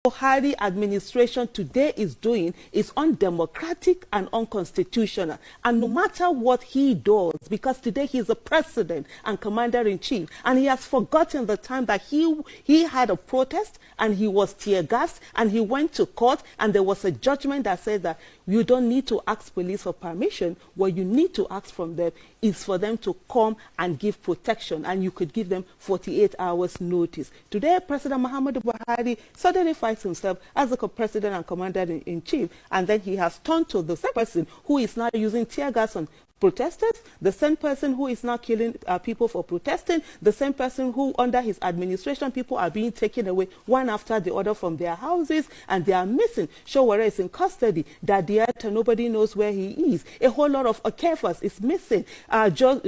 Buhari administration today is doing is undemocratic and unconstitutional. And no matter what he does, because today he is a president and commander-in-chief, and he has forgotten the time that he had a protest and he was tear-gassed and he went to court and there was a judgment that said that you don't need to ask police for permission. What you need to ask from them is for them to come and give protection, and you could give them 48 hours notice. Today, President Muhammadu Buhari suddenly finds himself as a president and commander-in-chief, and then he has turned to the same person who is now using tear gas on protesters, the same person who is now killing people for protesting, the same person who under his administration people are being taken away one after the other from their houses and they are missing. Showore is in custody. Dadiata, nobody knows where he is. A whole lot of Okefas is missing. Jones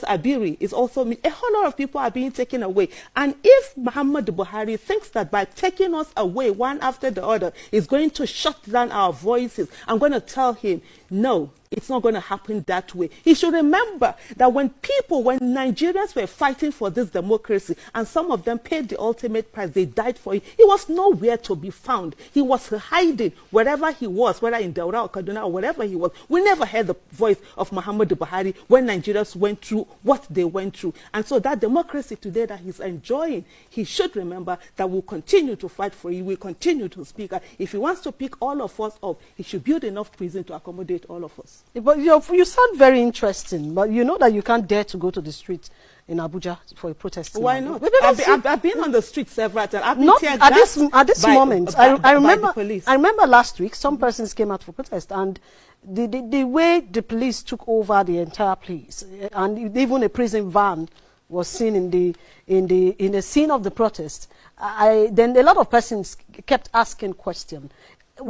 Abiri is also missing. A whole lot of people are being taken away. And if Muhammadu Buhari thinks that by taking us away one after the other is going to shut down our voices, I'm going to tell him, no, it's not going to happen that way. He should remember that when Nigerians were fighting for this democracy, and some of them paid the ultimate price, they died for it, he was nowhere to be found. He was hiding wherever he was, whether in Daura or Kaduna or wherever he was. We never heard the voice of Muhammadu Buhari when Nigerians went through what they went through. And so that democracy today that he's enjoying, he should remember that we'll continue to fight for it. We'll continue to speak. If he wants to pick all of us up, he should build enough prison to accommodate all of us. But you sound very interesting, but you know that you can't dare to go to the street in Abuja for a protest. Why not? I've been on the street several times. I've been not at this moment. I remember last week some persons came out for protest, and the way the police took over the entire place, and even a prison van was seen in the scene of the protest. Then a lot of persons kept asking questions.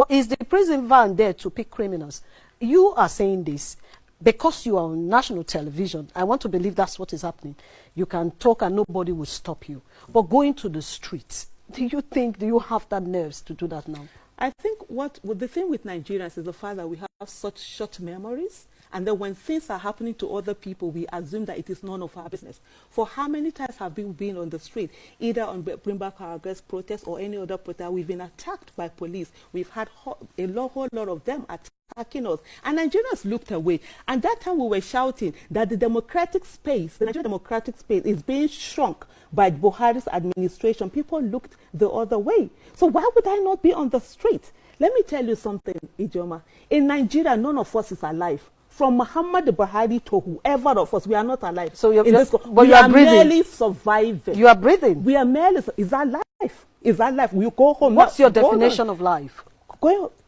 Is the prison van there to pick criminals? You are saying this because you are on national television. I want to believe that's what is happening. You can talk and nobody will stop you. But going to the streets, do you have that nerves to do that now? I think the thing with Nigerians is the fact that we have such short memories. And then when things are happening to other people, we assume that it is none of our business. For how many times have we been on the street, either on Bring Back Our Girls protest or any other protest? We've been attacked by police. We've had whole lot of them attacking us. And Nigerians looked away. And that time we were shouting that the democratic space, the Nigerian democratic space is being shrunk by Buhari's administration. People looked the other way. So why would I not be on the street? Let me tell you something, Ijoma. In Nigeria, none of us is alive. From Muhammadu Buhari to whoever of us, we are not alive. So we are merely surviving. You are breathing. We are merely. Is that life? Is that life? We go home. What's your definition of life?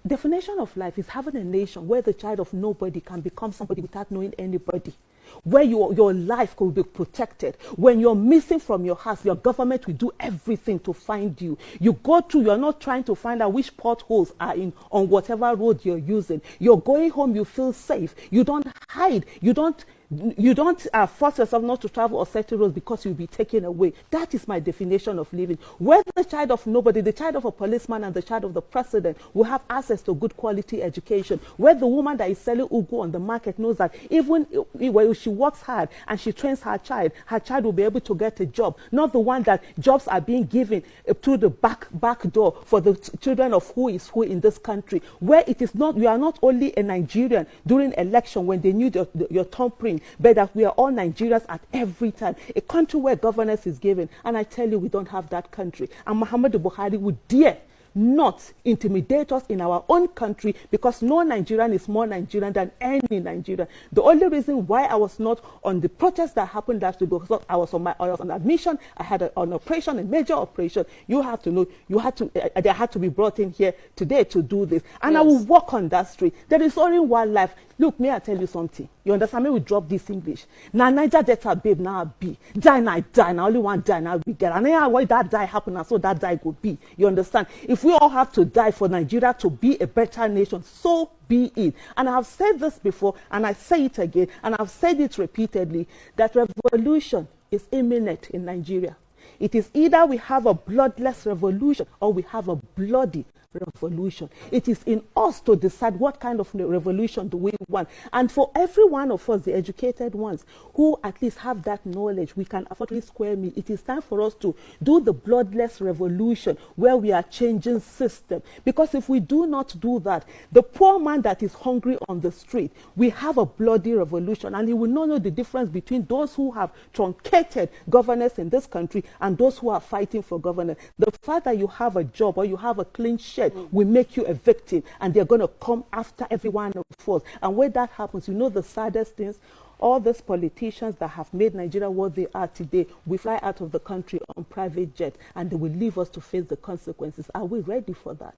Definition of life is having a nation where the child of nobody can become somebody without knowing anybody. Where your life could be protected. When you're missing from your house, your government will do everything to find you. You are not trying to find out which potholes are on whatever road you're using. You're going home, you feel safe. You don't hide. You don't force yourself not to travel or settle roads because you'll be taken away. That is my definition of living. Where the child of nobody, the child of a policeman and the child of the president will have access to good quality education. Where the woman that is selling ugu on the market knows that even when she works hard and she trains her child will be able to get a job. Not the one that jobs are being given to the back door for the children of who is who in this country. Where it is not, you are not only a Nigerian during election when they need your thumbprint, but that we are all Nigerians at every time. A country where governance is given. And I tell you, we don't have that country. And Muhammadu Buhari would dare not intimidate us in our own country, because no Nigerian is more Nigerian than any Nigerian. The only reason why I was not on the protest that happened last week because I was on admission. I had an operation, a major operation. You have to know, they had to be brought in here today to do this. And yes. I will walk on that street. There is only one life. Look, may I tell you something? You understand? May we drop this English. Now, Niger Delta, babe, now be. Die, now, only one die, now we get. And then why that die happen, and so that die could be. You understand? If we all have to die for Nigeria to be a better nation, so be it. And I have said this before, and I say it again, and I've said it repeatedly, that revolution is imminent in Nigeria. It is either we have a bloodless revolution or we have a bloody revolution. It is in us to decide what kind of revolution do we want. And for every one of us, the educated ones, who at least have that knowledge, we can afford to square meal. It is time for us to do the bloodless revolution where we are changing system. Because if we do not do that, the poor man that is hungry on the street, we have a bloody revolution, and he will not know the difference between those who have truncated governance in this country and those who are fighting for governance. The fact that you have a job or you have a clean shirt will make you a victim, and they're going to come after every one of us. And when that happens, you know the saddest things, all these politicians that have made Nigeria what they are today will fly out of the country on private jet, and they will leave us to face the consequences. Are we ready for that?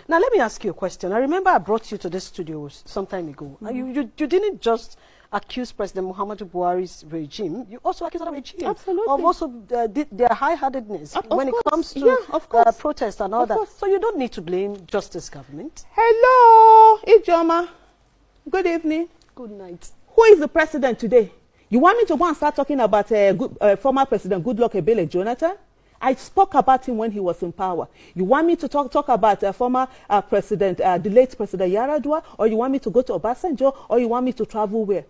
Now, let me ask you a question. I remember I brought you to this studio some time ago. You didn't just accuse President Muhammadu Buhari's regime, you also accuse other regime of also their high-handedness when it comes to protests and all that. So you don't need to blame just this government. Hello, Ijoma. Good evening. Good night. Who is the president today? You want me to go and start talking about former President Goodluck Ebele Jonathan? I spoke about him when he was in power. You want me to talk about former president, the late President Yaradua, or you want me to go to Obasanjo, or you want me to travel where?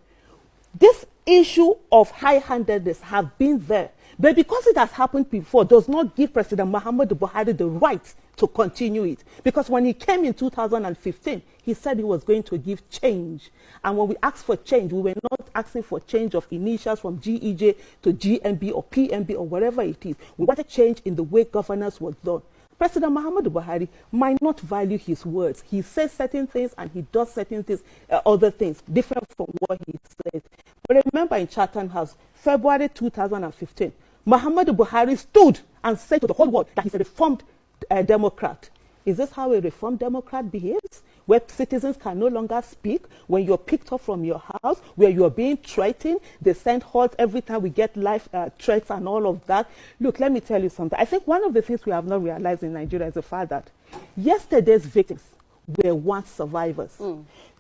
This issue of high-handedness have been there, but because it has happened before, does not give President Muhammadu Buhari the right to continue it. Because when he came in 2015, he said he was going to give change. And when we asked for change, we were not asking for change of initials from GEJ to GMB or PMB or whatever it is. We wanted change in the way governance was done. President Muhammadu Buhari might not value his words. He says certain things and he does certain things, other things, different from what he said. But remember in Chatham House, February 2015, Muhammadu Buhari stood and said to the whole world that he's a reformed Democrat. Is this how a reformed Democrat behaves? Where citizens can no longer speak, when you're picked up from your house, where you're being threatened, they send halts every time we get life threats and all of that. Look, let me tell you something. I think one of the things we have not realized in Nigeria is the fact that yesterday's victims were once survivors.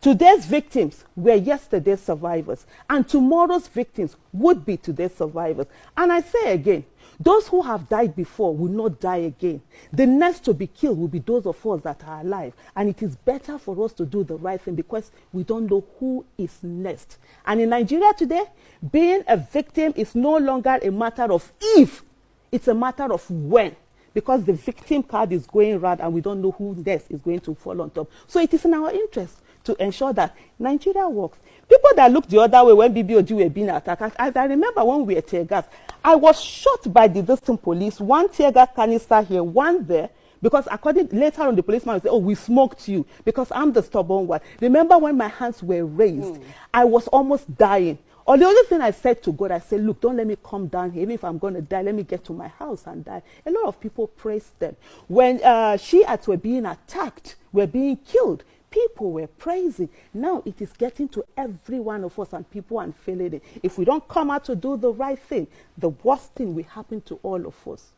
Today's victims were yesterday's survivors. And tomorrow's victims would be today's survivors. And I say again, those who have died before will not die again. The next to be killed will be those of us that are alive. And it is better for us to do the right thing because we don't know who is next. And in Nigeria today, being a victim is no longer a matter of if, it's a matter of when. Because the victim card is going round and we don't know who next is going to fall on top. So it is in our interest to ensure that Nigeria works. People that looked the other way when BBOG were being attacked, I remember when we were tear gas, I was shot by the Western police, one tear gas canister here, one there, because later on the policeman would say, oh, we smoked you, because I'm the stubborn one. Remember when my hands were raised, I was almost dying. Or the only thing I said to God, I said, look, don't let me come down here. Even if I'm going to die, let me get to my house and die. A lot of people praised them. When Shiites were being attacked, were being killed, people were praising. Now it is getting to every one of us and people are feeling it. If we don't come out to do the right thing, the worst thing will happen to all of us.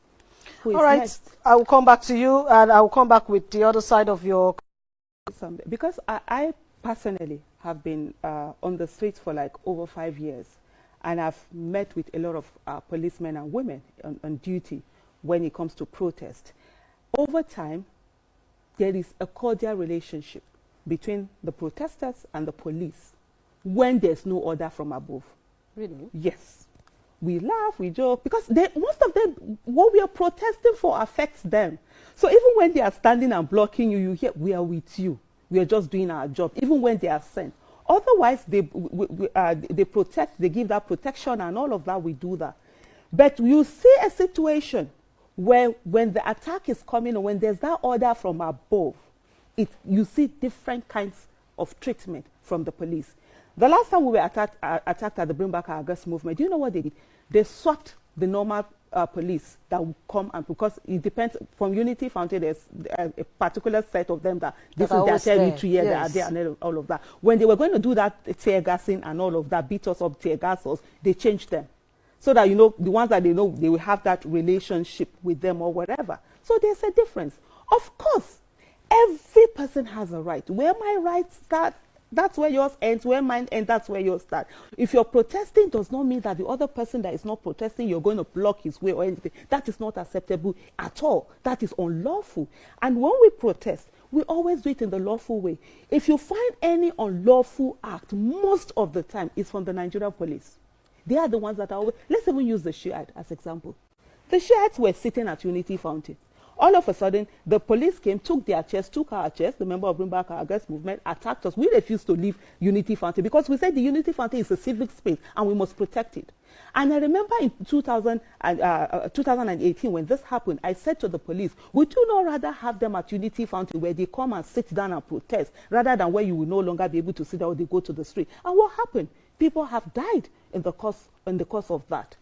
All right, next? I will come back to you and I will come back with the other side of your... Because I personally have been on the streets for like over 5 years, and I've met with a lot of policemen and women on duty when it comes to protest. Over time, there is a cordial relationship between the protesters and the police when there's no order from above. Really? Yes. We laugh, we joke, because most of them, what we are protesting for affects them. So even when they are standing and blocking you, you hear, we are with you. We are just doing our job, even when they are sent. Otherwise, they protect, they give that protection and all of that, we do that. But you see a situation where when the attack is coming or when there's that order from above, you see different kinds of treatment from the police. The last time we were attacked at the Bring Back Our Girls movement, do you know what they did? They swapped the normal police that would come, and because it depends, from Unity Fountain, there's a particular set of them that this is their territory, they are there and all of that. When they were going to do that tear gassing and all of that, beat us up, tear gas us, they changed them. So that, you know, the ones that they know, they will have that relationship with them or whatever. So there's a difference. Of course, every person has a right. Where my rights start That's where yours ends. Where mine ends, that's where yours starts. If you're protesting, does not mean that the other person that is not protesting, you're going to block his way or anything. That is not acceptable at all. That is unlawful. And when we protest, we always do it in the lawful way. If you find any unlawful act, most of the time, it's from the Nigerian police. They are the ones that are always... Let's even use the Shiite as example. The Shiites were sitting at Unity Fountain. All of a sudden, the police came, took their chairs, took our chairs, the member of Bring Back Our Girls movement, attacked us. We refused to leave Unity Fountain because we said the Unity Fountain is a civic space and we must protect it. And I remember in 2018, when this happened, I said to the police, would you not rather have them at Unity Fountain where they come and sit down and protest, rather than where you will no longer be able to sit down or they go to the street? And what happened? People have died in the course of that.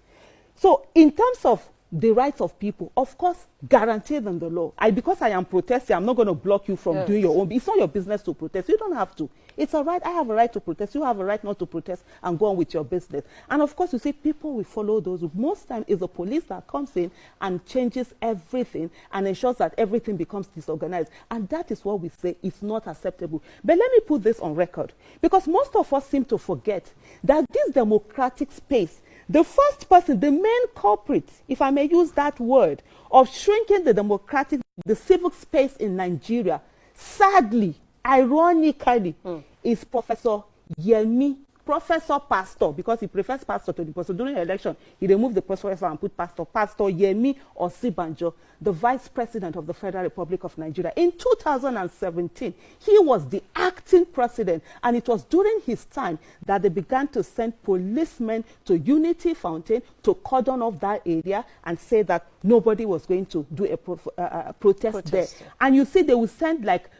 So in terms of the rights of people, of course, guaranteed in the law. Because I am protesting, I'm not going to block you from doing your own. It's not your business to protest. You don't have to. It's a right. I have a right to protest. You have a right not to protest and go on with your business. And of course, you see, people will follow those. Most time, it's the police that comes in and changes everything and ensures that everything becomes disorganized. And that is what we say is not acceptable. But let me put this on record, because most of us seem to forget that this democratic space, the first person, the main culprit, if I may use that word, of shrinking the civic space in Nigeria, sadly, ironically, is Professor Yemi, Professor Pastor, because he prefers pastor to the person. During the election, he removed the professor and put pastor. Pastor Yemi Osibanjo, the vice president of the Federal Republic of Nigeria. In 2017, he was the acting president, and it was during his time that they began to send policemen to Unity Fountain to cordon off that area and say that nobody was going to do a protest there. And you see, they will send like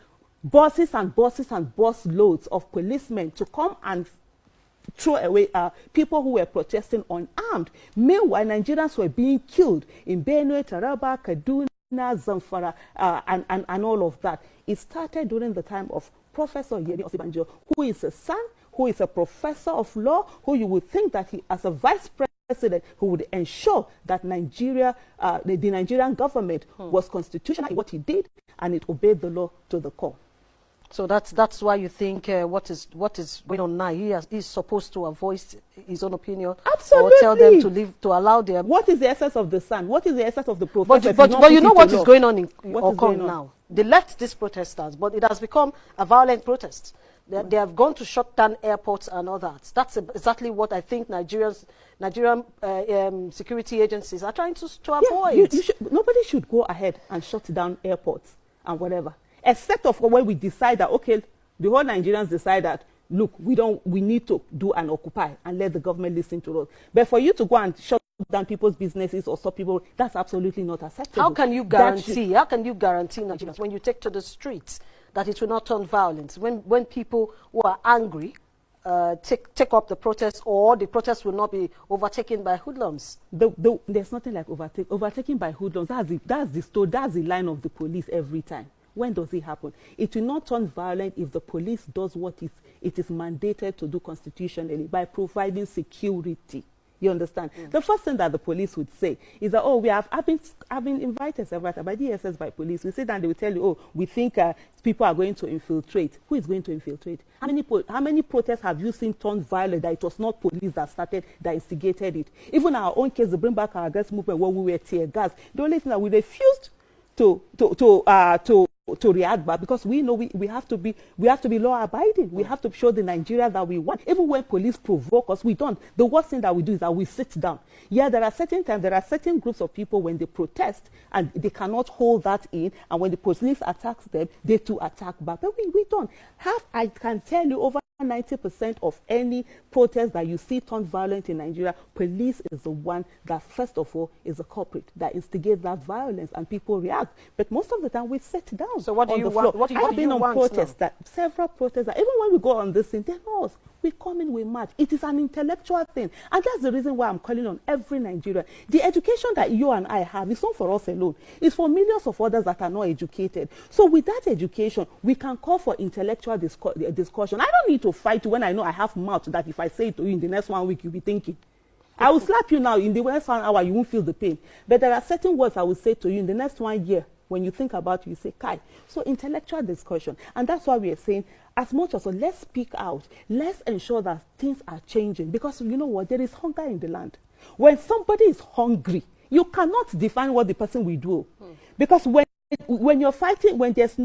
buses and buses and bus loads of policemen to come and throw away people who were protesting unarmed. Meanwhile, Nigerians were being killed in Benue, Taraba, Kaduna, Zamfara, and all of that. It started during the time of Professor Yemi Osibanjo, who is a son, who is a professor of law, who you would think that he, as a vice president, who would ensure that Nigeria, the Nigerian government was constitutional in what he did, and it obeyed the law to the core. So that's why you think what is going on now, he's supposed to voice his own opinion. Absolutely. Or tell them to leave, to allow them. What is the essence of the sun? What is the essence of the protest? But you know what is going on in Okon now? They left these protesters, but it has become a violent protest. They have gone to shut down airports and all that. That's exactly what I think Nigerian security agencies are trying to avoid. Nobody should go ahead and shut down airports and whatever. Except of when we decide that, okay, the whole Nigerians decide that, look, we need to do an occupy and let the government listen to us. But for you to go and shut down people's businesses or stop people, that's absolutely not acceptable. How can you guarantee Nigerians, when you take to the streets, that it will not turn violent? When people who are angry take up the protest, or the protest will not be overtaken by hoodlums? There's nothing like overtaken by hoodlums. That's the line of the police every time. When does it happen? It will not turn violent if the police does what it is mandated to do constitutionally by providing security. You understand? The first thing that the police would say is that, oh, I've been invited several times by DSS, by police. We sit down, they will tell you, oh, we think people are going to infiltrate. Who is going to infiltrate? How many protests have you seen turn violent that it was not police that instigated it? Even our own case, the Bring Back Our Girls movement, where we were tear gas, the only thing that we refused to react back, because we know we have to be law abiding. We have to show the Nigeria that we want. Even when police provoke us, we don't. The worst thing that we do is that we sit down. Yeah, there are certain times, there are certain groups of people when they protest and they cannot hold that in, and when the police attacks them, they too attack back. But we don't. I can tell you, over 90% of any protest that you see turn violent in Nigeria, police is the one that first of all is the culprit that instigates that violence, and people react. But most of the time we sit down. So what do you want? I have been on protests, several protests, that even when we go on this thing, they know us. We come in, we march. It is an intellectual thing, and that's the reason why I'm calling on every Nigerian. The education that you and I have is not for us alone. It's for millions of others that are not educated. So with that education, we can call for intellectual discussion. I don't need to fight when I know I have mouth that if I say it to you in the next 1 week, you'll be thinking. I will slap you now. In the next 1 hour, you won't feel the pain. But there are certain words I will say to you in the next 1 year. When you think about it, you say, Kai. So intellectual discussion. And that's why we are saying, as much as let's speak out, let's ensure that things are changing. Because you know what? There is hunger in the land. When somebody is hungry, you cannot define what the person will do. Because when you're fighting, when there's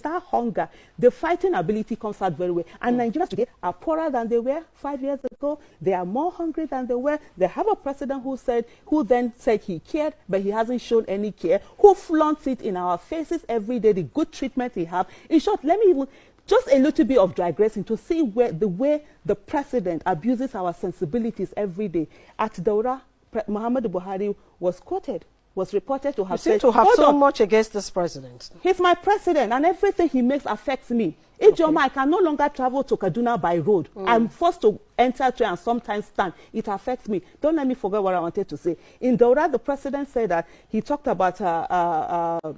that hunger, the fighting ability comes out very well. And Nigerians today are poorer than they were 5 years ago. They are more hungry than they were. They have a president who then said he cared, but he hasn't shown any care, who flaunts it in our faces every day, the good treatment he has. In short, let me even just a little bit of digressing to see the way the president abuses our sensibilities every day. At Daura, Muhammadu Buhari was reported to have said, to have so much against this president. He's my president, and everything he makes affects me. Ijoma, I can no longer travel to Kaduna by road. I'm forced to enter train and sometimes stand. It affects me. Don't let me forget what I wanted to say. In Daura, the president said that he talked about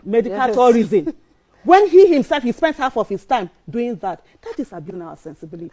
medical tourism. When he himself, he spends half of his time doing that. That is abusing our sensibility.